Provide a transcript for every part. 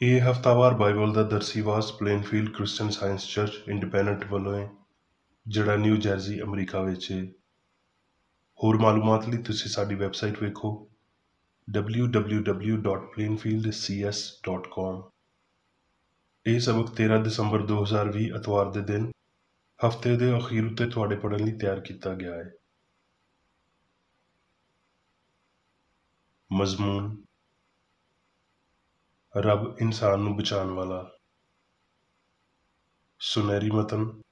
ਇਹ ਹਫ਼ਤਾਵਾਰ ਬਾਈਬਲ ਦਾ ਦਰਸੀਵਾਸ Plainfield Christian Science Church Independent ਵੱਲੋਂ ਹੈ, ਜਿਹੜਾ ਨਿਊ ਜਰਸੀ ਅਮਰੀਕਾ ਵਿੱਚ ਹੈ। ਹੋਰ ਮਾਲੂਮਾਤ ਲਈ ਤੁਸੀਂ ਸਾਡੀ ਵੈਬਸਾਈਟ ਵੇਖੋ www.plainfieldcs.com। ਇਹ ਸਬਕ 13 ਦਸੰਬਰ 2020 ਐਤਵਾਰ ਦੇ ਦਿਨ ਹਫ਼ਤੇ ਦੇ ਅਖੀਰ ਉੱਤੇ ਤੁਹਾਡੇ ਪੜ੍ਹਨ ਲਈ ਤਿਆਰ ਕੀਤਾ ਗਿਆ ਹੈ। ਮਜ਼ਮੂਨ: ਰੱਬ ਇਨਸਾਨ ਨੂੰ ਬਚਾਉਣ ਵਾਲਾ। ਸੁਨਹਿਰੀ ਮਤਨ: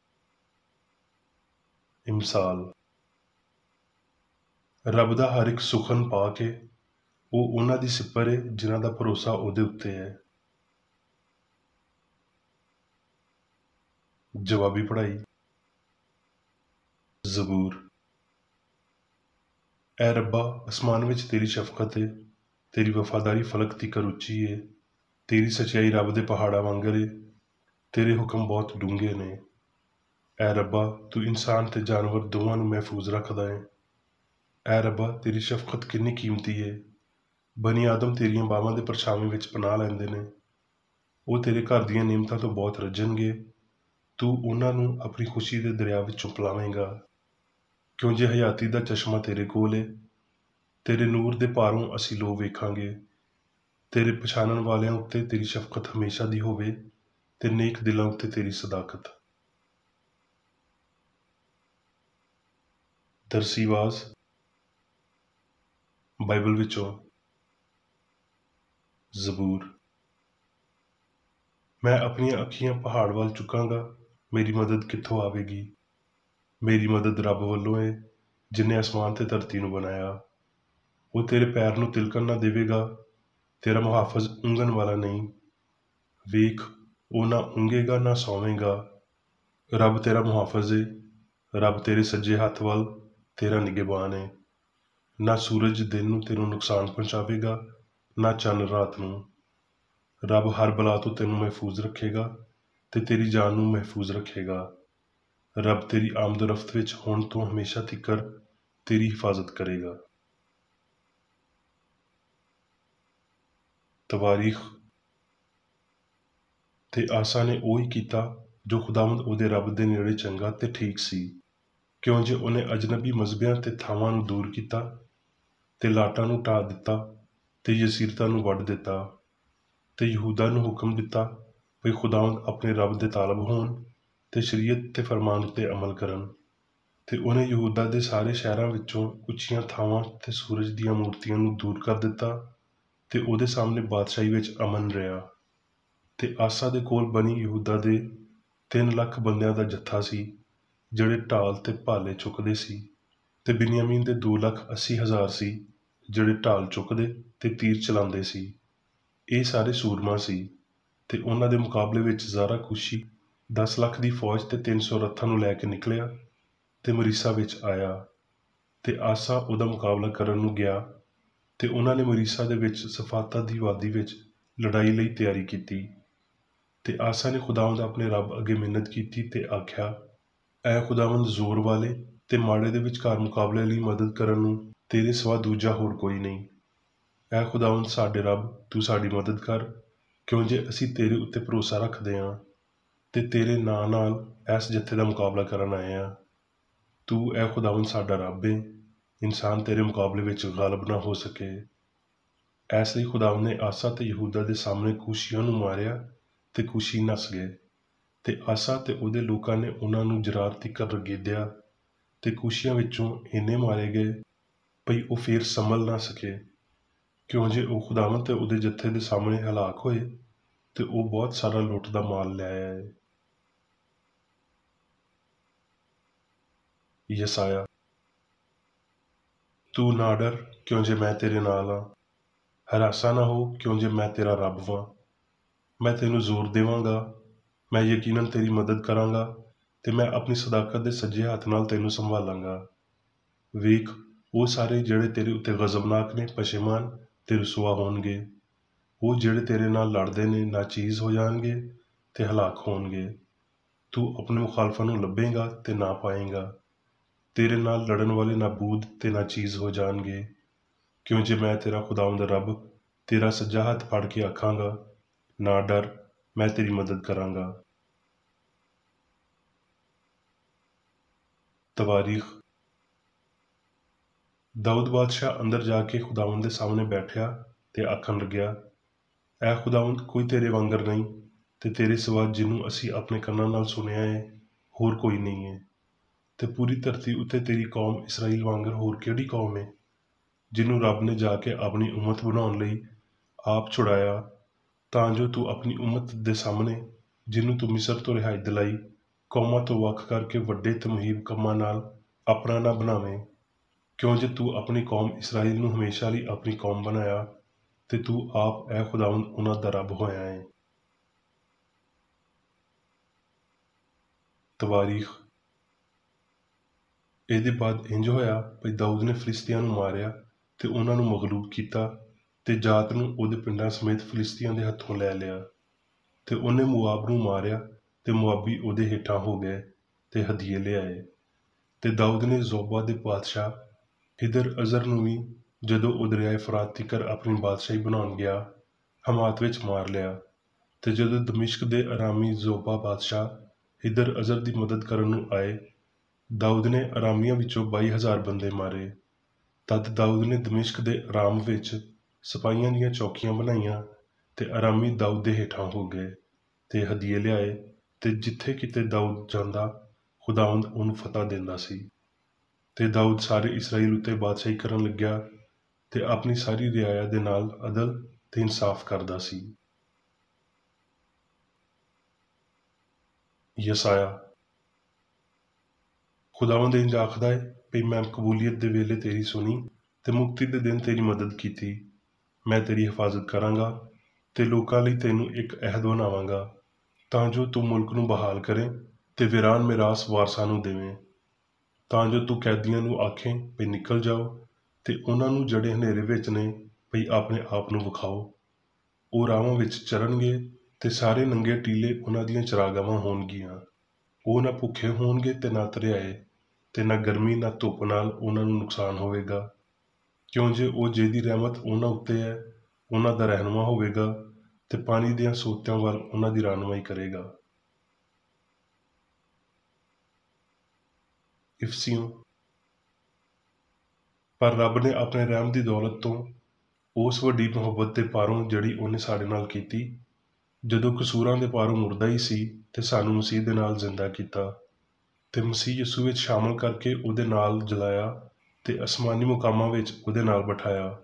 ਇਮਸਾਲ। ਰੱਬ ਦਾ ਹਰ ਇੱਕ ਸੁਖਨ ਪਾ ਕੇ ਉਹ ਉਹਨਾਂ ਦੀ ਸਿਪਰ ਹੈ ਜਿਨ੍ਹਾਂ ਦਾ ਭਰੋਸਾ ਉਹਦੇ ਉੱਤੇ ਹੈ। ਜਵਾਬੀ ਪੜ੍ਹਾਈ। ਜ਼ਬੂਰ: ਐ ਰੱਬਾ, ਅਸਮਾਨ ਵਿੱਚ ਤੇਰੀ ਸ਼ਫਕਤ ਹੈ, ਤੇਰੀ ਵਫਾਦਾਰੀ ਫਲਕ ਤੀਕਰ ਉੱਚੀ ਹੈ, ਤੇਰੀ ਸੱਚਾਈ ਰੱਬ ਦੇ ਪਹਾੜਾਂ ਵਾਂਗਰ ਹੈ, ਤੇਰੇ ਹੁਕਮ ਬਹੁਤ ਡੂੰਘੇ ਨੇ। ਐ ਰੱਬਾ, ਤੂੰ ਇਨਸਾਨ ਤੇ ਜਾਨਵਰ ਦੋਵਾਂ ਨੂੰ ਮਹਿਫੂਜ਼ ਰੱਖਦਾ ਹੈ। ਐ ਰੱਬਾ, ਤੇਰੀ ਸ਼ਫਕਤ ਕਿੰਨੀ ਕੀਮਤੀ ਹੈ। ਬਨੀ ਆਦਮ ਤੇਰੀਆਂ ਬਾਹਾਂ ਦੇ ਪਰਛਾਵੇਂ ਵਿੱਚ ਪਨਾਹ ਲੈਂਦੇ ਨੇ। ਉਹ ਤੇਰੇ ਘਰ ਦੀਆਂ ਨਿਯਮਤਾਂ ਤੋਂ ਬਹੁਤ ਰੱਜਣਗੇ। ਤੂੰ ਉਹਨਾਂ ਨੂੰ ਆਪਣੀ ਖੁਸ਼ੀ ਦੇ ਦਰਿਆ ਵਿੱਚੋਂ ਪਿਲਾਵੇਂਗਾ, ਕਿਉਂ ਜੇ ਹਯਾਤੀ ਦਾ ਚਸ਼ਮਾ ਤੇਰੇ ਕੋਲ ਹੈ। ਤੇਰੇ ਨੂਰ ਦੇ ਪਾਰੋਂ ਅਸੀਂ ਲੋ ਵੇਖਾਂਗੇ। ਤੇਰੇ ਪਛਾਣਨ ਵਾਲਿਆਂ ਉੱਤੇ ਤੇਰੀ ਸ਼ਫਕਤ ਹਮੇਸ਼ਾ ਦੀ ਹੋਵੇ ਤੇ ਨੇਕ ਦਿਲਾਂ ਉੱਤੇ ਤੇਰੀ ਸਦਾਕਤ। ਦਰਸੀਵਾਸ ਬਾਈਬਲ ਵਿੱਚੋਂ। ਜ਼ਬੂਰ: ਮੈਂ ਆਪਣੀਆਂ ਅੱਖੀਆਂ ਪਹਾੜ ਵੱਲ ਚੁੱਕਾਂਗਾ, ਮੇਰੀ ਮਦਦ ਕਿੱਥੋਂ ਆਵੇਗੀ। ਮੇਰੀ ਮਦਦ ਰੱਬ ਵੱਲੋਂ ਹੈ, ਜਿਨੇ ਅਸਮਾਨ ਤੇ ਧਰਤੀ ਨੂੰ ਬਣਾਇਆ। ਉਹ ਤੇਰੇ ਪੈਰ ਨੂੰ ਤਿਲਕਣ ਨਾ ਦੇਵੇਗਾ, ਤੇਰਾ ਮੁਹਾਫਜ਼ ਉਂਘਣ ਵਾਲਾ ਨਹੀਂ। ਵੇਖ, ਉਹ ਨਾ ਉਂਘੇਗਾ ਨਾ ਸੌਵੇਗਾ। ਰੱਬ ਤੇਰਾ ਮੁਹਾਫਜ਼ ਹੈ, ਰੱਬ ਤੇਰੇ ਸੱਜੇ ਹੱਥ ਵੱਲ ਤੇਰਾ ਨਿਗਹਿਬਾਨ ਹੈ। ਨਾ ਸੂਰਜ ਦਿਨ ਨੂੰ ਤੈਨੂੰ ਨੁਕਸਾਨ ਪਹੁੰਚਾਵੇਗਾ, ਨਾ ਚੰਨ ਰਾਤ ਨੂੰ। ਰੱਬ ਹਰ ਬਲਾ ਤੋਂ ਤੈਨੂੰ ਮਹਿਫੂਜ਼ ਰੱਖੇਗਾ ਤੇ ਤੇਰੀ ਜਾਨ ਨੂੰ ਮਹਿਫੂਜ਼ ਰੱਖੇਗਾ। ਰੱਬ ਤੇਰੀ ਆਮਦ ਰਫਤ ਵਿੱਚ ਹੁਣ ਤੋਂ ਹਮੇਸ਼ਾ ਤੀਕਰ ਤੇਰੀ ਹਿਫਾਜ਼ਤ ਕਰੇਗਾ। ਤਵਾਰੀਖ: ਤੇ ਆਸਾ ਨੇ ਉਹੀ ਕੀਤਾ ਜੋ ਖੁਦਾਵੰਦ ਉਹਦੇ ਰੱਬ ਦੇ ਨੇੜੇ ਚੰਗਾ ਤੇ ਠੀਕ ਸੀ, ਕਿਉਂ ਜੇ ਉਹਨੇ ਅਜਨਬੀ ਮਜ਼ਬਿਆਂ ਤੇ ਥਾਵਾਂ ਨੂੰ ਦੂਰ ਕੀਤਾ ਤੇ ਲਾਟਾਂ ਨੂੰ ਢਾਹ ਦਿੱਤਾ ਤੇ ਯਸੀਰਤਾਂ ਨੂੰ ਵੱਢ ਦਿੱਤਾ ਤੇ ਯਹੂਦਾ ਨੂੰ ਹੁਕਮ ਦਿੱਤਾ ਵੀ ਖੁਦਾਵੰਦ ਆਪਣੇ ਰੱਬ ਦੇ ਤਾਲਬ ਹੋਣ ਤੇ ਸ਼ਰੀਅਤ ਤੇ ਫਰਮਾਨ ਉੱਤੇ ਅਮਲ ਕਰਨ। ਤੇ ਉਹਨੇ ਯਹੂਦਾ ਦੇ ਸਾਰੇ ਸ਼ਹਿਰਾਂ ਵਿੱਚੋਂ ਉੱਚੀਆਂ ਥਾਵਾਂ ਤੇ ਸੂਰਜ ਦੀਆਂ ਮੂਰਤੀਆਂ ਨੂੰ ਦੂਰ ਕਰ ਦਿੱਤਾ ਤੇ ਉਹਦੇ ਸਾਹਮਣੇ ਬਾਦਸ਼ਾਹੀ ਵਿੱਚ ਅਮਨ ਰਿਹਾ। ਤੇ ਆਸਾ ਦੇ ਕੋਲ ਬਣੀ ਯਹੂਦਾ ਦੇ 3 ਲੱਖ ਬੰਦਿਆਂ ਦਾ ਜੱਥਾ ਸੀ, ਜਿਹੜੇ ਢਾਲ ਤੇ ਭਾਲੇ ਚੁੱਕਦੇ ਸੀ, ਤੇ ਬਿਨਯਾਮੀਨ ਦੇ 2,80,000 ਸੀ, ਜਿਹੜੇ ਢਾਲ ਚੁੱਕਦੇ ਤੇ ਤੀਰ ਚਲਾਉਂਦੇ ਸੀ। ਇਹ ਸਾਰੇ ਸੂਰਮਾ ਸੀ। ਤੇ ਉਹਨਾਂ ਦੇ ਮੁਕਾਬਲੇ ਵਿੱਚ ਜ਼ਾਰਾ ਕੁਸ਼ੀ 10 ਲੱਖ ਦੀ ਫੌਜ ਤੇ 300 ਰੱਥਾਂ ਨੂੰ ਲੈ ਕੇ ਨਿਕਲਿਆ ਤੇ ਮਰੀਸਾ ਵਿੱਚ ਆਇਆ। ਤੇ ਆਸਾ ਉਹਦਾ ਮੁਕਾਬਲਾ ਕਰਨ ਨੂੰ ਗਿਆ ਤੇ ਉਹਨਾਂ ਨੇ ਮਰੀਸਾ ਦੇ ਵਿੱਚ ਸਫਾਤਾ ਦੀ ਵਾਦੀ ਵਿੱਚ ਲੜਾਈ ਲਈ ਤਿਆਰੀ ਕੀਤੀ। ਤੇ ਆਸਾ ਨੇ ਖੁਦਾਵੰਦ ਆਪਣੇ ਰੱਬ ਅੱਗੇ ਮਿੰਨਤ ਕੀਤੀ ਤੇ ਆਖਿਆ, ਐ ਖੁਦਾਵੰਦ, ਜ਼ੋਰ ਵਾਲੇ ਤੇ ਮਾੜੇ ਦੇ ਵਿਚਕਾਰ ਮੁਕਾਬਲੇ ਲਈ ਮਦਦ ਕਰਨ ਨੂੰ ਤੇਰੇ ਸਿਵਾ ਦੂਜਾ ਹੋਰ ਕੋਈ ਨਹੀਂ। ਐ ਖੁਦਾਵੰਦ ਸਾਡੇ ਰੱਬ, ਤੂੰ ਸਾਡੀ ਮਦਦ ਕਰ, ਕਿਉਂ ਜੇ ਅਸੀਂ ਤੇਰੇ ਉੱਤੇ ਭਰੋਸਾ ਰੱਖਦੇ ਹਾਂ ਤੇ ਤੇਰੇ ਨਾਂ ਨਾਲ ਇਸ ਜੱਥੇ ਦਾ ਮੁਕਾਬਲਾ ਕਰਨ ਆਏ ਹਾਂ। ਤੂੰ ਐ ਖੁਦਾਵੰਦ ਸਾਡਾ ਰੱਬ ਹੈ, ਇਨਸਾਨ ਤੇਰੇ ਮੁਕਾਬਲੇ ਵਿੱਚ ਗਾਲਬ ਨਾ ਹੋ ਸਕੇ। ਇਸ ਲਈ ਖੁਦਾਵੰਦ ਨੇ ਆਸਾ ਤੇ ਯਹੂਦਾ ਦੇ ਸਾਹਮਣੇ ਕੂਸ਼ੀਆਂ ਨੂੰ ਮਾਰਿਆ ਤੇ ਕੂਸ਼ੀ ਨੱਸ ਗਏ। ਤੇ ਆਸਾ ਤੇ ਉਹਦੇ ਲੋਕਾਂ ਨੇ ਉਹਨਾਂ ਨੂੰ ਜਰਾਰ ਤੀਕਰ ਰਗੇਦਿਆ ਤੇ ਕੂਸ਼ੀਆਂ ਵਿੱਚੋਂ ਇੰਨੇ ਮਾਰੇ ਗਏ ਭਈ ਉਹ ਫੇਰ ਸੰਭਲ ਨਾ ਸਕੇ, ਕਿਉਂ ਜੇ ਉਹ ਖੁਦਾਵੰਦ ਤੇ ਉਹਦੇ ਜੱਥੇ ਦੇ ਸਾਹਮਣੇ ਹਲਾਕ ਹੋਏ ਤੇ ਉਹ ਬਹੁਤ ਸਾਰਾ ਲੁੱਟ ਦਾ ਮਾਲ ਲੈ ਆਏ। ਯਸਾਇਆ: ਤੂੰ ਨਾ ਡਰ, ਕਿਉਂ ਜੇ ਮੈਂ ਤੇਰੇ ਨਾਲ ਹਾਂ। ਹਰਾਸਾ ਨਾ ਹੋ, ਕਿਉਂ ਜੇ ਮੈਂ ਤੇਰਾ ਰੱਬ ਵਾਂ। ਮੈਂ ਤੈਨੂੰ ਜ਼ੋਰ ਦੇਵਾਂਗਾ, ਮੈਂ ਯਕੀਨਨ ਤੇਰੀ ਮਦਦ ਕਰਾਂਗਾ ਤੇ ਮੈਂ ਆਪਣੀ ਸਦਾਕਤ ਦੇ ਸੱਜੇ ਹੱਥ ਨਾਲ ਤੈਨੂੰ ਸੰਭਾਲਾਂਗਾ। ਵੇਖ, ਉਹ ਸਾਰੇ ਜਿਹੜੇ ਤੇਰੇ ਉੱਤੇ ਗਜ਼ਬਨਾਕ ਨੇ ਪਸ਼ੇਮਾਨ ਤੇ ਰਸੂਆ ਹੋਣਗੇ। ਉਹ ਜਿਹੜੇ ਤੇਰੇ ਨਾਲ ਲੜਦੇ ਨੇ ਨਾਚੀਜ਼ ਹੋ ਜਾਣਗੇ ਤੇ ਹਲਾਕ ਹੋਣਗੇ। ਤੂੰ ਆਪਣੇ ਮੁਖਾਲਫਾਂ ਨੂੰ ਲੱਭੇਂਗਾ ਤੇ ਨਾ ਪਾਏਂਗਾ। ਤੇਰੇ ਨਾਲ ਲੜਨ ਵਾਲੇ ਨਾਬੂਦ ਤੇ ਨਾਚੀਜ਼ ਹੋ ਜਾਣਗੇ, ਕਿਉਂ ਜੇ ਮੈਂ ਤੇਰਾ ਖੁਦਾਵੰਦ ਰੱਬ ਤੇਰਾ ਸੱਜਾ ਹੱਥ ਫੜ ਕੇ ਆਖਾਂਗਾ, ਨਾ ਡਰ, ਮੈਂ ਤੇਰੀ ਮਦਦ ਕਰਾਂਗਾ। ਤਵਾਰੀਖ। ਦਾਊਦ ਬਾਦਸ਼ਾਹ ਅੰਦਰ ਜਾ ਕੇ ਖੁਦਾਵੰਦ ਦੇ ਸਾਹਮਣੇ ਬੈਠਿਆ ਤੇ ਆਖਣ ਲੱਗਿਆ, ਐ ਖੁਦਾਵੰਦ, ਕੋਈ ਤੇਰੇ ਵਾਂਗਰ ਨਹੀਂ ਤੇ ਤੇਰੇ ਸਿਵਾ ਜਿਹਨੂੰ ਅਸੀਂ ਆਪਣੇ ਕੰਨਾਂ ਨਾਲ ਸੁਣਿਆ ਹੈ ਹੋਰ ਕੋਈ ਨਹੀਂ ਹੈ। ਤੇ ਪੂਰੀ ਧਰਤੀ ਉੱਤੇ ਤੇਰੀ ਕੌਮ ਇਸਰਾਈਲ ਵਾਂਗਰ ਹੋਰ ਕਿਹੜੀ ਕੌਮ ਹੈ, ਜਿਹਨੂੰ ਰੱਬ ਨੇ ਜਾ ਕੇ ਆਪਣੀ ਉਮਤ ਬਣਾਉਣ ਲਈ ਆਪ ਛੁਡਾਇਆ, ਤਾਂ ਜੋ ਤੂੰ ਆਪਣੀ ਉਮਤ ਦੇ ਸਾਹਮਣੇ, ਜਿਹਨੂੰ ਤੂੰ ਮਿਸਰ ਤੋਂ ਰਿਹਾਈ ਦਿਲਾਈ, ਕੌਮਾਂ ਤੋਂ ਵੱਖ ਕਰਕੇ ਵੱਡੇ ਤੇ ਮੁਹੀਬ ਕੰਮਾਂ ਨਾਲ ਆਪਣਾ ਨਾ ਬਣਾਵੇਂ। ਕਿਉਂ ਜੇ ਤੂੰ ਆਪਣੀ ਕੌਮ ਇਸਰਾਈਲ ਨੂੰ ਹਮੇਸ਼ਾ ਲਈ ਆਪਣੀ ਕੌਮ ਬਣਾਇਆ ਤੇ ਤੂੰ ਆਪ ਐ ਖੁਦਾਵੰਦ ਉਹਨਾਂ ਦਾ ਰੱਬ ਹੋਇਆ ਹੈ। ਤਵਾਰੀਖ। ਇਹਦੇ ਬਾਅਦ ਇੰਜ ਹੋਇਆ ਭਈ ਦਾਊਦ ਨੇ ਫਲਿਸਤੀਆਂ ਨੂੰ ਮਾਰਿਆ ਤੇ ਉਹਨਾਂ ਨੂੰ ਮਗਲੂਬ ਕੀਤਾ ਤੇ ਜਾਤ ਨੂੰ ਉਹਦੇ ਪਿੰਡਾਂ ਸਮੇਤ ਫਲਿਸਤੀਆਂ ਦੇ ਹੱਥੋਂ ਲੈ ਲਿਆ। ਤੇ ਉਹਨੇ ਮੁਆਬ ਨੂੰ ਮਾਰਿਆ ਤੇ ਮੁਆਬੀ ਉਹਦੇ ਹੇਠਾਂ ਹੋ ਗਏ ਤੇ ਹਦੀਏ ਲਿਆਏ। ਤੇ ਦਾਊਦ ਨੇ ਜ਼ੋਬਾ ਦੇ ਬਾਦਸ਼ਾਹ ਹਿਦਰ ਅਜ਼ਰ ਨੂੰ ਵੀ, ਜਦੋਂ ਉਹ ਦਰਿਆਏ ਫਰਾਤ ਤੀਕਰ ਆਪਣੀ ਬਾਦਸ਼ਾਹੀ ਬਣਾਉਣ ਗਿਆ, ਹਮਾਤ ਵਿੱਚ ਮਾਰ ਲਿਆ। ਤੇ ਜਦੋਂ ਦਮਿਸ਼ਕ ਦੇ ਅਰਾਮੀ ਜ਼ੋਬਾ ਬਾਦਸ਼ਾਹ ਹਿਦਰ ਅਜ਼ਰ ਦੀ ਮਦਦ ਕਰਨ ਨੂੰ ਆਏ, ਦਾਊਦ ਨੇ ਅਰਾਮੀਆਂ ਵਿੱਚੋਂ 22,000 ਬੰਦੇ ਮਾਰੇ। ਤਦ ਦਾਊਦ ਨੇ ਦਮਿਸ਼ਕ ਦੇ ਅਰਾਮ ਵਿੱਚ ਸਿਪਾਹੀਆਂ ਦੀਆਂ ਚੌਕੀਆਂ ਬਣਾਈਆਂ ਤੇ ਅਰਾਮੀ ਦਾਊਦ ਦੇ ਹੇਠਾਂ ਹੋ ਗਏ ਤੇ ਹਦੀਏ ਲਿਆਏ। ਤੇ ਜਿੱਥੇ ਕਿਤੇ ਦਾਊਦ ਜਾਂਦਾ, ਖੁਦਾਵੰਦ ਉਹਨੂੰ ਫਤਹ ਦਿੰਦਾ ਸੀ। ਤੇ ਦਾਊਦ ਸਾਰੇ ਇਸਰਾਈਲ ਉੱਤੇ ਬਾਦਸ਼ਾਹੀ ਕਰਨ ਲੱਗਿਆ ਤੇ ਆਪਣੀ ਸਾਰੀ ਰਿਆਇਆ ਦੇ ਨਾਲ ਅਦਲ ਤੇ ਇਨਸਾਫ ਕਰਦਾ ਸੀ। ਯਸਾਇਆ। ਖੁਦਾਵੰਦ ਇੰਜ ਆਖਦਾ ਹੈ ਭਈ ਮੈਂ ਕਬੂਲੀਅਤ ਦੇ ਵੇਲੇ ਤੇਰੀ ਸੁਣੀ ਤੇ ਮੁਕਤੀ ਦੇ ਦਿਨ ਤੇਰੀ ਮਦਦ ਕੀਤੀ। ਮੈਂ ਤੇਰੀ ਹਿਫਾਜ਼ਤ ਕਰਾਂਗਾ ਤੇ ਲੋਕਾਂ ਲਈ ਤੈਨੂੰ ਇੱਕ ਅਹਿਦ ਬਣਾਵਾਂਗਾ, ਤਾਂ ਜੋ ਤੂੰ ਮੁਲਕ ਨੂੰ ਬਹਾਲ ਕਰੇ ਤੇ ਵੀਰਾਨ ਮਿਰਾਸ ਵਾਰਸਾਂ ਨੂੰ ਦੇਵੇਂ, ਤਾਂ ਜੋ ਤੂੰ ਕੈਦੀਆਂ ਨੂੰ ਆਖੇ ਭਈ ਨਿਕਲ ਜਾਓ ਤੇ ਉਹਨਾਂ ਨੂੰ ਜਿਹੜੇ ਹਨੇਰੇ ਵਿੱਚ ਨੇ ਭਈ ਆਪਣੇ ਆਪ ਨੂੰ ਵਿਖਾਓ। ਉਹ ਰਾਵਾਂ ਵਿੱਚ ਚਰਨਗੇ ਤੇ ਸਾਰੇ ਨੰਗੇ ਟੀਲੇ ਉਹਨਾਂ ਦੀਆਂ ਚਰਾਗਾਹਾਂ ਹੋਣਗੀਆਂ। ਉਹ ਨਾ ਭੁੱਖੇ ਹੋਣਗੇ ਤੇ ਨਾ ਤਰਿਆਏ, ਤੇ ਨਾ ਗਰਮੀ ਨਾ ਧੁੱਪ ਨਾਲ ਉਹਨਾਂ ਨੂੰ ਨੁਕਸਾਨ ਹੋਵੇਗਾ। ਕਿਉਂ ਜੇ ਉਹ ਜਿਹਦੀ ਰਹਿਮਤ ਉਹਨਾਂ ਉੱਤੇ ਹੈ, ਉਹਨਾਂ ਦਾ ਰਹਿਨੁਮਾ ਹੋਵੇਗਾ ਤੇ ਪਾਣੀ ਦੀਆਂ ਸੋਤਿਆਂ ਵੱਲ ਉਹਨਾਂ ਦੀ ਰਹਿਨੁਮਾਈ ਕਰੇਗਾ। ਇਫਸੀਓਂ। ਪਰ ਰੱਬ ਨੇ ਆਪਣੇ ਰਹਿਮ ਦੀ ਦੌਲਤ ਤੋਂ, ਉਸ ਵੱਡੀ ਮੁਹੱਬਤ ਦੇ ਪਾਰੋਂ ਜਿਹੜੀ ਉਹਨੇ ਸਾਡੇ ਨਾਲ ਕੀਤੀ, ਜਦੋਂ ਕਸੂਰਾਂ ਦੇ ਪਾਰੋਂ ਮੁਰਦਾ ਹੀ ਸੀ ਤੇ ਸਾਨੂੰ ਮਸੀਹ ਦੇ ਨਾਲ ਜ਼ਿੰਦਾ ਕੀਤਾ ਤੇ ਮਸੀਹ ਯਿਸੂ ਵਿੱਚ ਸ਼ਾਮਲ ਕਰਕੇ ਉਹਦੇ ਨਾਲ ਜਲਾਇਆ ਤੇ ਅਸਮਾਨੀ ਮੁਕਾਮਾਂ ਵਿੱਚ ਉਹਦੇ ਨਾਲ ਬਿਠਾਇਆ,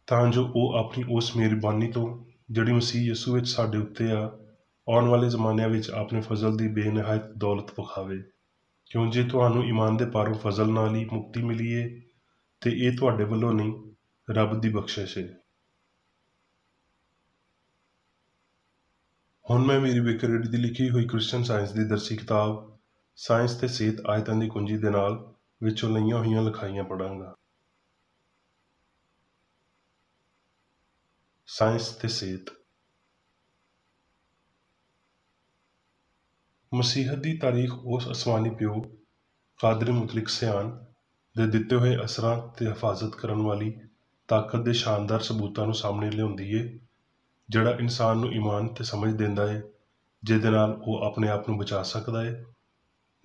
ਤਾਂ ਜੋ ਉਹ ਆਪਣੀ ਉਸ ਮਿਹਰਬਾਨੀ ਤੋਂ ਜਿਹੜੀ ਮਸੀਹ ਯਿਸੂ ਵਿੱਚ ਸਾਡੇ ਉੱਤੇ ਆ, ਆਉਣ ਵਾਲੇ ਜ਼ਮਾਨਿਆਂ ਵਿੱਚ ਆਪਣੇ ਫਜ਼ਲ ਦੀ ਬੇਨਿਹਾਇਤ ਦੌਲਤ ਵਿਖਾਵੇ। ਕਿਉਂ ਜੇ ਤੁਹਾਨੂੰ ਈਮਾਨ ਦੇ ਪਾਰੋਂ ਫਜ਼ਲ ਨਾਲ ਹੀ ਮੁਕਤੀ ਮਿਲੀ ਏ ਤੇ ਇਹ ਤੁਹਾਡੇ ਵੱਲੋਂ ਨਹੀਂ, ਰੱਬ ਦੀ ਬਖਸ਼ਿਸ਼ ਹੈ। ਹੁਣ ਮੈਂ ਮੇਰੀ ਵਿਕਰੇਡੀ ਦੀ ਲਿਖੀ ਹੋਈ ਕ੍ਰਿਸਚਨ ਸਾਇੰਸ ਦੀ ਦਰਸੀ ਕਿਤਾਬ ਸਾਇੰਸ ਤੇ ਸਿਹਤ ਆਇਤਾਂ ਦੀ ਕੁੰਜੀ ਦੇ ਨਾਲ ਵਿੱਚੋਂ ਲਈਆਂ ਹੋਈਆਂ ਲਿਖਾਈਆਂ ਪੜ੍ਹਾਂਗਾ। ਸਾਇੰਸ ਤੇ ਸਿਹਤ। ਮਸੀਹਤ ਦੀ ਤਾਰੀਖ ਉਸ ਅਸਮਾਨੀ ਪਿਓ ਕਾਦਰ ਮੁਤਲਕ ਸਿਆਣ ਦੇ ਦਿੱਤੇ ਹੋਏ ਅਸਰਾਂ ਤੇ ਹਿਫਾਜ਼ਤ ਕਰਨ ਵਾਲੀ ਤਾਕਤ ਦੇ ਸ਼ਾਨਦਾਰ ਸਬੂਤਾਂ ਨੂੰ ਸਾਹਮਣੇ ਲਿਆਉਂਦੀ ਏ, ਜਿਹੜਾ ਇਨਸਾਨ ਨੂੰ ਈਮਾਨ ਤੇ ਸਮਝ ਦਿੰਦਾ ਏ, ਜਿਹਦੇ ਨਾਲ ਉਹ ਆਪਣੇ ਆਪ ਨੂੰ ਬਚਾ ਸਕਦਾ ਏ,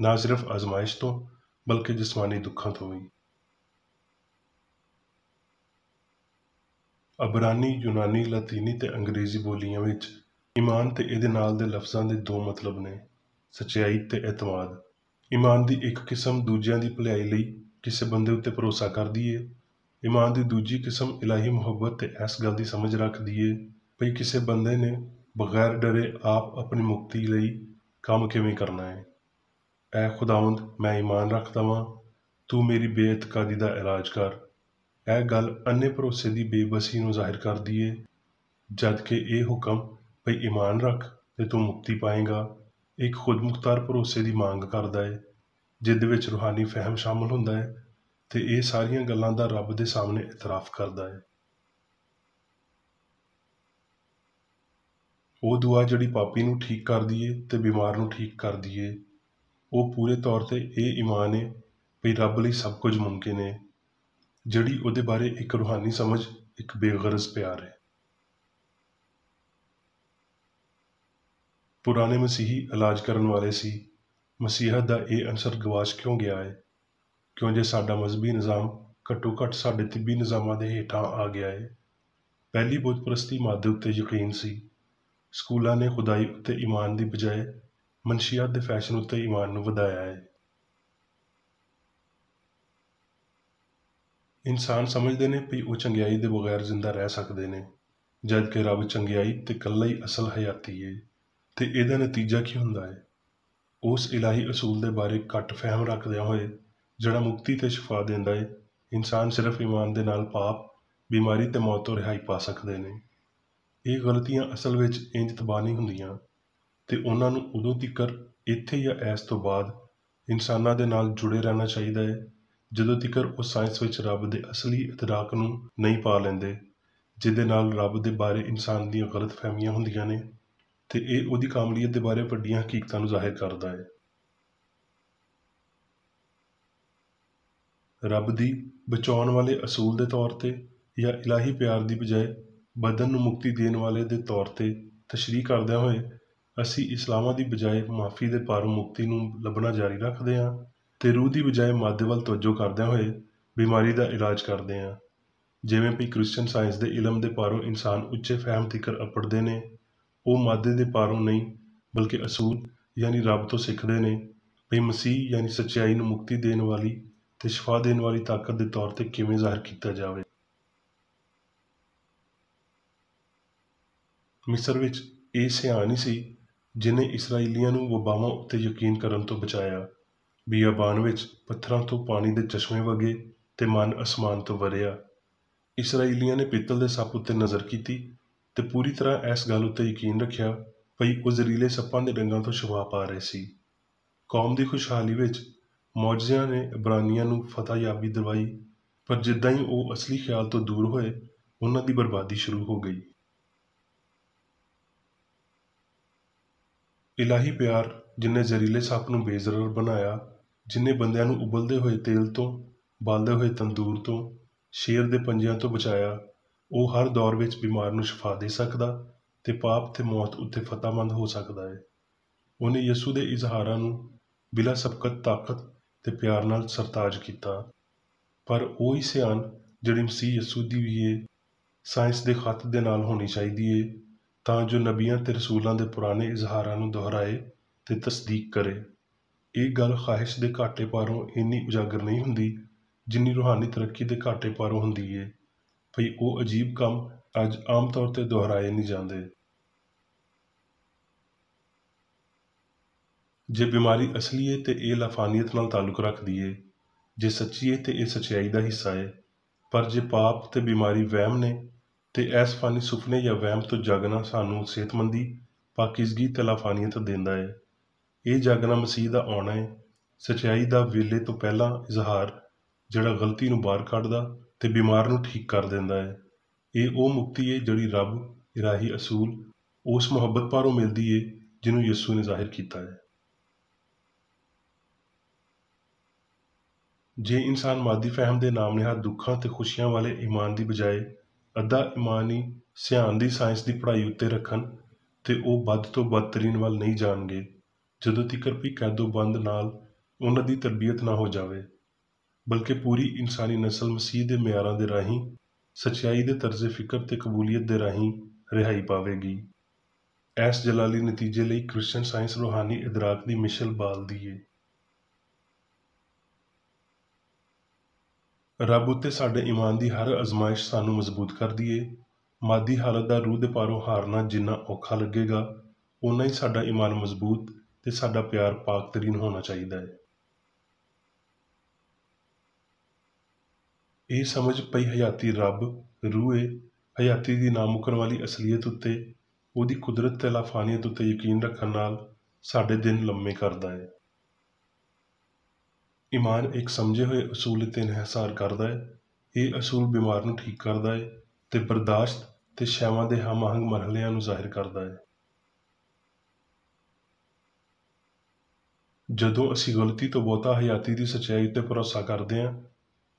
ਨਾ ਸਿਰਫ ਆਜ਼ਮਾਇਸ਼ ਤੋਂ ਬਲਕਿ ਜਿਸਮਾਨੀ ਦੁੱਖਾਂ ਤੋਂ ਵੀ। ਅਬਰਾਨੀ, ਯੂਨਾਨੀ, ਲਾਤੀਨੀ ਤੇ ਅੰਗਰੇਜ਼ੀ ਬੋਲੀਆਂ ਵਿੱਚ ਈਮਾਨ ਤੇ ਇਹਦੇ ਨਾਲ ਦੇ ਲਫ਼ਜ਼ਾਂ ਦੇ ਦੋ ਮਤਲਬ ਨੇ, ਸੱਚਾਈ ਤੇ ਇਤਮਾਦ। ਈਮਾਨ ਦੀ ਇੱਕ ਕਿਸਮ ਦੂਜਿਆਂ ਦੀ ਭਲਾਈ ਲਈ ਕਿਸੇ ਬੰਦੇ ਉੱਤੇ ਭਰੋਸਾ ਕਰਦੀ ਏ। ਈਮਾਨ ਦੀ ਦੂਜੀ ਕਿਸਮ ਇਲਾਹੀ ਮੁਹੱਬਤ ਤੇ ਇਸ ਗੱਲ ਦੀ ਸਮਝ ਰੱਖਦੀ ਏ ਭਈ ਕਿਸੇ ਬੰਦੇ ਨੇ ਬਗੈਰ ਡਰੇ ਆਪ ਆਪਣੀ ਮੁਕਤੀ ਲਈ ਕੰਮ ਕਿਵੇਂ ਕਰਨਾ ਹੈ। ਐ ਖੁਦਾਵੰਦ, ਮੈਂ ਈਮਾਨ ਰੱਖਦਾ ਵਾਂ, ਤੂੰ ਮੇਰੀ ਬੇਇਤਕਾਦੀ ਦਾ ਇਲਾਜ ਕਰ। ਇਹ ਗੱਲ ਅੰਨੇ ਭਰੋਸੇ ਦੀ ਬੇਬਸੀ ਨੂੰ ਜ਼ਾਹਿਰ ਕਰਦੀ ਏ, ਜਦ ਕਿ ਇਹ ਹੁਕਮ ਭਈ ਈਮਾਨ ਰੱਖ ਤੇ ਤੂੰ ਮੁਕਤੀ ਪਾਏਗਾ ਇੱਕ ਖੁਦਮੁਖਤਾਰ ਭਰੋਸੇ ਦੀ ਮੰਗ ਕਰਦਾ ਏ, ਜਿਹਦੇ ਵਿੱਚ ਰੂਹਾਨੀ ਫਹਿਮ ਸ਼ਾਮਲ ਹੁੰਦਾ ਹੈ ਤੇ ਇਹ ਸਾਰੀਆਂ ਗੱਲਾਂ ਦਾ ਰੱਬ ਦੇ ਸਾਹਮਣੇ ਇਤਰਾਫ ਕਰਦਾ ਹੈ। ਉਹ ਦੁਆ ਜਿਹੜੀ ਪਾਪੀ ਨੂੰ ਠੀਕ ਕਰਦੀ ਏ ਤੇ ਬਿਮਾਰ ਨੂੰ ਠੀਕ ਕਰਦੀ ਏ, ਉਹ ਪੂਰੇ ਤੌਰ ਤੇ ਇਹ ਈਮਾਨ ਏ ਭਈ ਰੱਬ ਲਈ ਸਭ ਕੁਝ ਮੁਮਕਿਨ ਏ, ਜਿਹੜੀ ਉਹਦੇ ਬਾਰੇ ਇੱਕ ਰੂਹਾਨੀ ਸਮਝ, ਇੱਕ ਬੇਗਰਜ਼ ਪਿਆਰ ਹੈ। ਪੁਰਾਣੇ ਮਸੀਹੀ ਇਲਾਜ ਕਰਨ ਵਾਲੇ ਸੀ। ਮਸੀਹਤ ਦਾ ਇਹ ਅਨਸਰ ਗਵਾਚ ਕਿਉਂ ਗਿਆ ਹੈ? ਕਿਉਂ ਜੇ ਸਾਡਾ ਮਜ਼ਹਬੀ ਨਿਜ਼ਾਮ ਘੱਟੋ ਘੱਟ ਸਾਡੇ ਤਿੱਬੀ ਨਿਜ਼ਾਮਾਂ ਦੇ ਹੇਠਾਂ ਆ ਗਿਆ ਹੈ। ਪਹਿਲੀ ਬੁੱਤ ਪ੍ਰਸਤੀ ਮਾਦੇ ਉੱਤੇ ਯਕੀਨ ਸੀ। ਸਕੂਲਾਂ ਨੇ ਖੁਦਾਈ ਉੱਤੇ ਈਮਾਨ ਦੀ ਬਜਾਏ ਮਨਸ਼ੀਆਤ ਦੇ ਫੈਸ਼ਨ ਉੱਤੇ ਈਮਾਨ ਨੂੰ ਵਧਾਇਆ ਹੈ। ਇਨਸਾਨ ਸਮਝਦੇ ਨੇ ਵੀ ਉਹ ਚੰਗਿਆਈ ਦੇ ਬਗੈਰ ਜ਼ਿੰਦਾ ਰਹਿ ਸਕਦੇ ਨੇ, ਜਦ ਕਿ ਰੱਬ ਚੰਗਿਆਈ ਤੇ ਇਕੱਲਾ ਹੀ ਅਸਲ ਹਯਾਤੀ ਹੈ। ਤੇ ਇਹਦਾ ਨਤੀਜਾ ਕੀ ਹੁੰਦਾ ਹੈ? ਉਸ ਇਲਾਹੀ ਅਸੂਲ ਦੇ ਬਾਰੇ ਘੱਟ ਫਹਿਮ ਰੱਖਦਿਆਂ ਹੋਏ, ਜਿਹੜਾ ਮੁਕਤੀ ਤੇ ਸ਼ਿਫਾ ਦਿੰਦਾ ਹੈ, ਇਨਸਾਨ ਸਿਰਫ ਈਮਾਨ ਦੇ ਨਾਲ ਪਾਪ, ਬਿਮਾਰੀ ਤੇ ਮੌਤ ਤੋਂ ਰਿਹਾਈ ਪਾ ਸਕਦੇ ਨੇ। ਇਹ ਗਲਤੀਆਂ ਅਸਲ ਵਿੱਚ ਇੰਜ ਤਬਾਹ ਨਹੀਂ ਹੁੰਦੀਆਂ, ਤੇ ਉਹਨਾਂ ਨੂੰ ਉਦੋਂ ਤੀਕਰ ਇੱਥੇ ਜਾਂ ਇਸ ਤੋਂ ਬਾਅਦ ਇਨਸਾਨਾਂ ਦੇ ਨਾਲ ਜੁੜੇ ਰਹਿਣਾ ਚਾਹੀਦਾ ਹੈ ਜਦੋਂ ਤੀਕਰ ਉਹ ਸਾਇੰਸ ਵਿੱਚ ਰੱਬ ਦੇ ਅਸਲੀ ਇਦਰਾਕ ਨੂੰ ਨਹੀਂ ਪਾ ਲੈਂਦੇ, ਜਿਹਦੇ ਨਾਲ ਰੱਬ ਦੇ ਬਾਰੇ ਇਨਸਾਨ ਦੀਆਂ ਗਲਤ ਫਹਿਮੀਆਂ ਹੁੰਦੀਆਂ ਨੇ, ਤੇ ਇਹ ਉਹਦੀ ਕਾਮਲੀਅਤ ਦੇ ਬਾਰੇ ਵੱਡੀਆਂ ਹਕੀਕਤਾਂ ਨੂੰ ਜ਼ਾਹਿਰ ਕਰਦਾ ਹੈ। ਰੱਬ ਦੀ ਬਚਾਉਣ ਵਾਲੇ ਅਸੂਲ ਦੇ ਤੌਰ ਤੇ ਜਾਂ ਇਲਾਹੀ ਪਿਆਰ ਦੀ ਬਜਾਏ ਬਦਨ ਨੂੰ ਮੁਕਤੀ ਦੇਣ ਵਾਲੇ ਦੇ ਤੌਰ ਤੇ ਤਸ਼ਰੀਹ ਕਰਦਿਆਂ ਹੋਏ, ਅਸੀਂ ਇਸਲਾਮਾਂ ਦੀ ਬਜਾਏ ਮਾਫੀ ਦੇ ਪਾਰੋਂ ਮੁਕਤੀ ਨੂੰ ਲੱਭਣਾ ਜਾਰੀ ਰੱਖਦੇ ਹਾਂ, ਤੇ ਰੂਹ ਦੀ ਬਜਾਏ ਮਾਦੇ ਵੱਲ ਤਵੱਜੋ ਕਰਦਿਆਂ ਹੋਏ ਬਿਮਾਰੀ ਦਾ ਇਲਾਜ ਕਰਦੇ ਹਾਂ। ਜਿਵੇਂ ਵੀ ਕ੍ਰਿਸਚਨ ਸਾਇੰਸ ਦੇ ਇਲਮ ਦੇ ਪਾਰੋਂ ਇਨਸਾਨ ਉੱਚੇ ਫਹਿਮ ਤੀਕਰ ਅੱਪੜਦੇ ਨੇ, ਉਹ ਮਾਦੇ ਦੇ ਪਾਰੋਂ ਨਹੀਂ ਬਲਕਿ ਅਸੂਲ ਯਾਨੀ ਰੱਬ ਤੋਂ ਸਿੱਖਦੇ ਨੇ ਵੀ ਮਸੀਹ ਯਾਨੀ ਸੱਚਾਈ ਨੂੰ ਮੁਕਤੀ ਦੇਣ ਵਾਲੀ ਤੇ ਸ਼ਿਫਾ ਦੇਣ ਵਾਲੀ ਤਾਕਤ ਦੇ ਤੌਰ ਤੇ ਕਿਵੇਂ ਜ਼ਾਹਿਰ ਕੀਤਾ ਜਾਵੇ। ਮਿਸਰ ਵਿੱਚ ਇਹ ਸਿਆਣ ਹੀ ਸੀ ਜਿਹਨੇ ਇਸਰਾਈਲੀਆਂ ਨੂੰ ਵਬਾਵਾਂ ਉੱਤੇ ਯਕੀਨ ਕਰਨ ਤੋਂ ਬਚਾਇਆ। ਬੀਆਬਾਨ ਵਿੱਚ ਪੱਥਰਾਂ ਤੋਂ ਪਾਣੀ ਦੇ ਚਸ਼ਮੇ ਵਗੇ ਤੇ ਮਨ ਅਸਮਾਨ ਤੋਂ ਵਰਿਆ। ਇਸਰਾਈਲੀਆਂ ਨੇ ਪਿੱਤਲ ਦੇ ਸੱਪ ਉੱਤੇ ਨਜ਼ਰ ਕੀਤੀ ਤੇ ਪੂਰੀ ਤਰ੍ਹਾਂ ਇਸ ਗੱਲ ਉੱਤੇ ਯਕੀਨ ਰੱਖਿਆ ਭਈ ਉਹ ਜ਼ਹਿਰੀਲੇ ਸੱਪਾਂ ਦੇ ਡੰਗਾਂ ਤੋਂ ਸ਼ਿਫਾ ਪਾ ਰਹੇ ਸੀ। ਕੌਮ ਦੀ ਖੁਸ਼ਹਾਲੀ ਵਿੱਚ ਮੌਜਜ਼ਿਆਂ ਨੇ ਇਬਰਾਨੀਆਂ ਨੂੰ ਫਤਹਿਯਾਬੀ ਦਿਵਾਈ, ਪਰ ਜਿੱਦਾਂ ਹੀ ਉਹ ਅਸਲੀ ਖਿਆਲ ਤੋਂ ਦੂਰ ਹੋਏ, ਉਹਨਾਂ ਦੀ ਬਰਬਾਦੀ ਸ਼ੁਰੂ ਹੋ ਗਈ। ਇਲਾਹੀ ਪਿਆਰ ਜਿਨ੍ਹੇ ਜ਼ਹਿਰੀਲੇ ਸੱਪ ਨੂੰ ਬੇਜ਼ਰਰ ਬਣਾਇਆ, ਜਿਨ੍ਹੇ ਬੰਦਿਆਂ ਨੂੰ ਉਬਲਦੇ ਹੋਏ ਤੇਲ ਤੋਂ, ਬਾਲਦੇ ਹੋਏ ਤੰਦੂਰ ਤੋਂ, ਸ਼ੇਰ ਦੇ ਪੰਜਿਆਂ ਤੋਂ ਬਚਾਇਆ, ਉਹ ਹਰ ਦੌਰ ਵਿੱਚ ਬਿਮਾਰ ਨੂੰ ਸ਼ਿਫਾ ਦੇ ਸਕਦਾ ਤੇ ਪਾਪ ਤੇ ਮੌਤ ਉੱਤੇ ਫਤਹਿਮੰਦ ਹੋ ਸਕਦਾ ਹੈ। ਉਹਨੇ ਯਿਸੂ ਦੇ ਇਜ਼ਹਾਰਾਂ ਨੂੰ ਬਿਲਾ ਸਬਕਤ ਤਾਕਤ ਤੇ ਪਿਆਰ ਨਾਲ ਸਰਤਾਜ ਕੀਤਾ। ਪਰ ਉਹ ਹੀ ਸਿਆਣ ਜਿਹੜੀ ਮਸੀਹ ਯਿਸੂ ਦੀ ਵੀ ਹੈ, ਸਾਇੰਸ ਦੇ ਖੱਤ ਦੇ ਨਾਲ ਹੋਣੀ ਚਾਹੀਦੀ ਹੈ, ਤਾਂ ਜੋ ਨਬੀਆਂ ਤੇ ਰਸੂਲਾਂ ਦੇ ਪੁਰਾਣੇ ਇਜ਼ਹਾਰਾਂ ਨੂੰ ਦੁਹਰਾਏ ਤੇ ਤਸਦੀਕ ਕਰੇ। ਇਹ ਗੱਲ ਖਾਹਿਸ਼ ਦੇ ਘਾਟੇ ਪਾਰੋਂ ਇੰਨੀ ਉਜਾਗਰ ਨਹੀਂ ਹੁੰਦੀ ਜਿੰਨੀ ਰੂਹਾਨੀ ਤਰੱਕੀ ਦੇ ਘਾਟੇ ਪਾਰੋਂ ਹੁੰਦੀ ਹੈ, ਭਈ ਉਹ ਅਜੀਬ ਕੰਮ ਅੱਜ ਆਮ ਤੌਰ ਤੇ ਦੁਹਰਾਏ ਨਹੀਂ ਜਾਂਦੇ। ਜੇ ਬਿਮਾਰੀ ਅਸਲੀ ਹੈ ਤੇ ਇਹ ਲਾਫਾਨੀਅਤ ਨਾਲ ਤਾਲੁਕ ਰੱਖਦੀ ਹੈ, ਜੇ ਸੱਚੀ ਹੈ ਤੇ ਇਹ ਸੱਚਾਈ ਦਾ ਹਿੱਸਾ ਹੈ। ਪਰ ਜੇ ਪਾਪ ਤੇ ਬਿਮਾਰੀ ਵਹਿਮ ਨੇ ਤੇ ਇਸ ਫਾਨੀ ਸੁਪਨੇ ਜਾਂ ਵਹਿਮ ਤੋਂ ਜਾਗਣਾ ਸਾਨੂੰ ਸਿਹਤਮੰਦੀ, ਪਾਕੀਜ਼ਗੀ ਤੇ ਲਾਫਾਨੀਅਤ ਦਿੰਦਾ ਹੈ। ਇਹ ਜਾਗਣਾ ਮਸੀਹ ਦਾ ਆਉਣਾ ਹੈ, ਸੱਚਾਈ ਦਾ ਵੇਲੇ ਤੋਂ ਪਹਿਲਾਂ ਇਜ਼ਹਾਰ, ਜਿਹੜਾ ਗਲਤੀ ਨੂੰ ਬਾਹਰ ਕੱਢਦਾ ਤੇ ਬਿਮਾਰ ਨੂੰ ਠੀਕ ਕਰ ਦਿੰਦਾ ਹੈ। ਇਹ ਉਹ ਮੁਕਤੀ ਹੈ ਜਿਹੜੀ ਰੱਬ, ਇਲਾਹੀ ਅਸੂਲ, ਉਸ ਮੁਹੱਬਤ ਪਾਰੋਂ ਮਿਲਦੀ ਹੈ ਜਿਹਨੂੰ ਯਿਸੂ ਨੇ ਜ਼ਾਹਿਰ ਕੀਤਾ ਹੈ। ਜੇ ਇਨਸਾਨ ਮਾਦੀ ਫਹਿਮ ਦੇ ਨਾਮ ਨਿਹਾਦ ਦੁੱਖਾਂ ਤੇ ਖੁਸ਼ੀਆਂ ਵਾਲੇ ਈਮਾਨ ਦੀ ਬਜਾਏ ਅੱਧਾ ਈਮਾਨ ਹੀ ਸਿਆਣ ਦੀ ਸਾਇੰਸ ਦੀ ਪੜ੍ਹਾਈ ਉੱਤੇ ਰੱਖਣ, ਤੇ ਉਹ ਵੱਧ ਤੋਂ ਬਦਤਰੀਨ ਵੱਲ ਨਹੀਂ ਜਾਣਗੇ ਜਦੋਂ ਤੀਕਰ ਵੀ ਕੈਦੋਬੰਦ ਨਾਲ ਉਹਨਾਂ ਦੀ ਤਰਬੀਅਤ ਨਾ ਹੋ ਜਾਵੇ, ਬਲਕਿ ਪੂਰੀ ਇਨਸਾਨੀ ਨਸਲ ਮਸੀਹ ਦੇ ਮਿਆਰਾਂ ਦੇ ਰਾਹੀਂ, ਸੱਚਾਈ ਦੇ ਤਰਜ਼ੇ ਫਿਕਰ ਤੇ ਕਬੂਲੀਅਤ ਦੇ ਰਾਹੀਂ ਰਿਹਾਈ ਪਾਵੇਗੀ। ਇਸ ਜਲਾਲੀ ਨਤੀਜੇ ਲਈ ਕ੍ਰਿਸਚਨ ਸਾਇੰਸ ਰੂਹਾਨੀ ਇਦਰਾਕ ਦੀ ਮਿਸ਼ਲ ਬਾਲਦੀ ਹੈ। ਰੱਬ ਉੱਤੇ ਸਾਡੇ ਈਮਾਨ ਦੀ ਹਰ ਅਜ਼ਮਾਇਸ਼ ਸਾਨੂੰ ਮਜ਼ਬੂਤ ਕਰਦੀ ਏ। ਮਾਦੀ ਹਾਲਤ ਦਾ ਰੂਹ ਦੇ ਪਾਰੋਂ ਹਾਰਨਾ ਜਿੰਨਾ ਔਖਾ ਲੱਗੇਗਾ, ਓਨਾ ਹੀ ਸਾਡਾ ਈਮਾਨ ਮਜ਼ਬੂਤ ਤੇ ਸਾਡਾ ਪਿਆਰ ਪਾਕਤਰੀਨ ਹੋਣਾ ਚਾਹੀਦਾ ਹੈ। ਇਹ ਸਮਝ ਪਈ ਹਯਾਤੀ ਰੱਬ ਰੂਹ ਏ, ਹਯਾਤੀ ਦੀ ਨਾ ਮੁੱਕਣ ਵਾਲੀ ਅਸਲੀਅਤ ਉੱਤੇ, ਉਹਦੀ ਕੁਦਰਤ ਤੇ ਲਾਫਾਨੀਅਤ ਉੱਤੇ ਯਕੀਨ ਰੱਖਣ ਨਾਲ ਸਾਡੇ ਦਿਨ ਲੰਮੇ ਕਰਦਾ ਹੈ। ਈਮਾਨ ਇੱਕ ਸਮਝੇ ਹੋਏ ਅਸੂਲ ਉੱਤੇ ਇਨਹਿਸਾਰ ਕਰਦਾ ਹੈ। ਇਹ ਅਸੂਲ ਬਿਮਾਰ ਨੂੰ ਠੀਕ ਕਰਦਾ ਹੈ ਤੇ ਬਰਦਾਸ਼ਤ ਤੇ ਸ਼ੈਵਾਂ ਦੇ ਹਮ-ਆਹੰਗ ਮਰਹਲਿਆਂ ਨੂੰ ਜ਼ਾਹਿਰ ਕਰਦਾ ਹੈ। ਜਦੋਂ ਅਸੀਂ ਗਲਤੀ ਤੋਂ ਬਹੁਤਾ ਹਯਾਤੀ ਦੀ ਸੱਚਾਈ ਉੱਤੇ ਭਰੋਸਾ ਕਰਦੇ ਹਾਂ,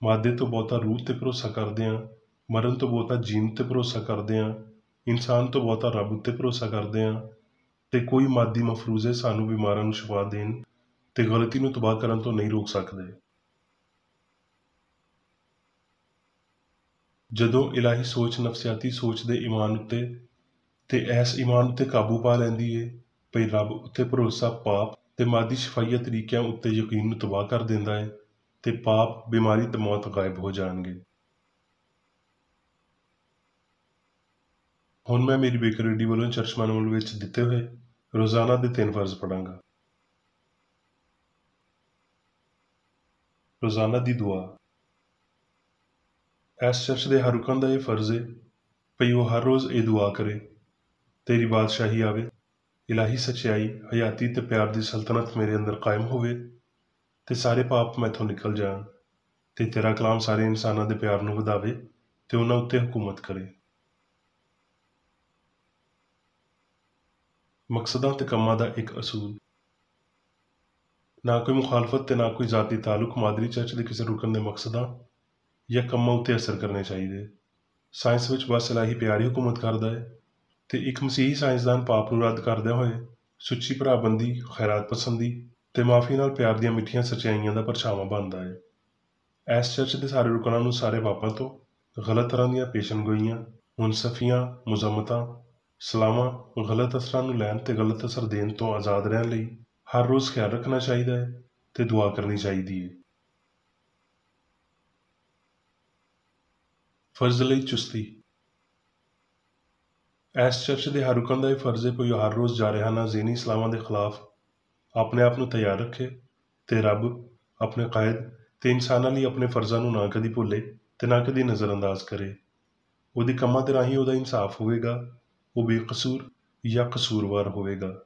ਮਾਦੇ ਤੋਂ ਬਹੁਤਾ ਰੂਹ ਤੇ ਭਰੋਸਾ ਕਰਦੇ ਹਾਂ, ਮਰਨ ਤੋਂ ਬਹੁਤਾ ਜੀਣ ਤੇ ਭਰੋਸਾ ਕਰਦੇ ਹਾਂ, ਇਨਸਾਨ ਤੋਂ ਬਹੁਤਾ ਰੱਬ ਉੱਤੇ ਭਰੋਸਾ ਕਰਦੇ ਹਾਂ, ਤੇ ਕੋਈ ਮਾਦੀ ਮਫਰੂਜ਼ੇ ਸਾਨੂੰ ਬਿਮਾਰਾਂ ਨੂੰ ਸ਼ਿਫਾ ਦੇਣ ਤੇ ਗਲਤੀ ਨੂੰ ਤਬਾਹ ਕਰਨ ਤੋਂ ਨਹੀਂ ਰੋਕ ਸਕਦੇ। ਜਦੋਂ ਇਲਾਹੀ ਸੋਚ ਨਫਸਿਆਤੀ ਸੋਚ ਦੇ ਈਮਾਨ ਉੱਤੇ ਤੇ ਇਸ ਈਮਾਨ ਉੱਤੇ ਕਾਬੂ ਪਾ ਲੈਂਦੀ ਏ ਭਈ ਰੱਬ ਉੱਤੇ ਭਰੋਸਾ ਪਾਪ ਤੇ ਮਾਦੀ ਸ਼ਿਫਾਈਆ ਤਰੀਕਿਆਂ ਉੱਤੇ ਯਕੀਨ ਨੂੰ ਤਬਾਹ ਕਰ ਦਿੰਦਾ ਹੈ ਤੇ ਪਾਪ, ਬਿਮਾਰੀ ਤੇ ਮੌਤ ਗਾਇਬ ਹੋ ਜਾਣਗੇ। ਹੁਣ ਮੈਂ ਮੇਰੀ ਬੇਕਰੇਡੀ ਵੱਲੋਂ ਚਰਚਮਾਨਮਲ ਵਿੱਚ ਦਿੱਤੇ ਹੋਏ ਰੋਜ਼ਾਨਾ ਦੇ 3 ਫਰਜ਼ ਪੜਾਂਗਾ। ਰੋਜ਼ਾਨਾ ਦੀ ਦੁਆ। ਇਸ ਚਰਚ ਦੇ ਹਰ ਰੁਕਨ ਦਾ ਇਹ ਫਰਜ਼ ਹੈ ਭਈ ਉਹ ਹਰ ਰੋਜ਼ ਇਹ ਦੁਆ ਕਰੇ, ਤੇਰੀ ਬਾਦਸ਼ਾਹੀ ਆਵੇ, ਇਲਾਹੀ ਸੱਚਾਈ, ਹਯਾਤੀ ਤੇ ਪਿਆਰ ਦੀ ਸਲਤਨਤ ਮੇਰੇ ਅੰਦਰ ਕਾਇਮ ਹੋਵੇ ਤੇ ਸਾਰੇ ਪਾਪ ਮੈਥੋਂ ਨਿਕਲ ਜਾਣ ਤੇ ਤੇਰਾ ਕਲਾਮ ਸਾਰੇ ਇਨਸਾਨਾਂ ਦੇ ਪਿਆਰ ਨੂੰ ਵਧਾਵੇ ਤੇ ਉਹਨਾਂ ਉੱਤੇ ਹਕੂਮਤ ਕਰੇ। ਮਕਸਦਾਂ ਤੇ ਕੰਮਾਂ ਦਾ ਇੱਕ ਅਸੂਲ। ਨਾ ਕੋਈ ਮੁਖਾਲਫਤ ਤੇ ਨਾ ਕੋਈ ਜ਼ਾਤੀ ਤਾਲੁਕ ਮਾਦਰੀ ਚਰਚ ਦੇ ਕਿਸੇ ਰੁਕਨ ਦੇ ਮਕਸਦਾਂ ਜਾਂ ਕੰਮਾਂ ਉੱਤੇ ਅਸਰ ਕਰਨੇ ਚਾਹੀਦੇ। ਸਾਇੰਸ ਵਿੱਚ ਬਸ ਇਲਾਹੀ ਪਿਆਰ ਹੀ ਹਕੂਮਤ ਕਰਦਾ ਹੈ ਤੇ ਇੱਕ ਮਸੀਹੀ ਸਾਇੰਸਦਾਨ ਪਾਪ ਨੂੰ ਰੱਦ ਕਰਦਿਆਂ ਹੋਏ ਸੁੱਚੀ ਭਰਾਬੰਦੀ, ਖੈਰਾਤ ਪਸੰਦੀ ਤੇ ਮਾਫੀ ਨਾਲ ਪਿਆਰ ਦੀਆਂ ਮਿੱਠੀਆਂ ਸੱਚਾਈਆਂ ਦਾ ਪਰਛਾਵਾਂ ਬਣਦਾ ਹੈ। ਇਸ ਚਰਚ ਦੇ ਸਾਰੇ ਰੁਕਨਾਂ ਨੂੰ ਸਾਰੇ ਪਾਪਾਂ ਤੋਂ, ਗਲਤ ਤਰ੍ਹਾਂ ਦੀਆਂ ਪੇਸ਼ਨਗੋਈਆਂ, ਮੁਨਸਫੀਆਂ, ਮੁਜ਼ੰਮਤਾਂ, ਸਲਾਮਾਂ, ਗਲਤ ਅਸਰਾਂ ਨੂੰ ਲੈਣ ਤੇ ਗਲਤ ਅਸਰ ਦੇਣ ਤੋਂ ਆਜ਼ਾਦ ਰਹਿਣ ਲਈ ਹਰ ਰੋਜ਼ ਖਿਆਲ ਰੱਖਣਾ ਚਾਹੀਦਾ ਹੈ ਤੇ ਦੁਆ ਕਰਨੀ ਚਾਹੀਦੀ ਹੈ। ਫਰਜ਼ ਲਈ ਚੁਸਤੀ। ਇਸ ਚਰਚ ਦੇ ਹਰ ਰੁਕਨ ਦਾ ਇਹ ਫਰਜ਼ ਹੈ ਕਿ ਉਹ ਹਰ ਰੋਜ਼ ਜਾਰਿਹਾਨਾ ਜ਼ੇਨੀ ਇਸਲਾਮਾਂ ਦੇ ਖਿਲਾਫ ਆਪਣੇ ਆਪ ਨੂੰ ਤਿਆਰ ਰੱਖੇ ਤੇ ਰੱਬ, ਆਪਣੇ ਕਾਇਦ ਤੇ ਇਨਸਾਨਾਂ ਲਈ ਆਪਣੇ ਫਰਜ਼ਾਂ ਨੂੰ ਨਾ ਕਦੀ ਭੁੱਲੇ ਤੇ ਨਾ ਕਦੀ ਨਜ਼ਰਅੰਦਾਜ਼ ਕਰੇ। ਉਹਦੀ ਕੰਮਾਂ ਦੇ ਰਾਹੀਂ ਉਹਦਾ ਇਨਸਾਫ ਹੋਵੇਗਾ, ਉਹ ਬੇਕਸੂਰ ਜਾਂ ਕਸੂਰਵਾਰ ਹੋਵੇਗਾ।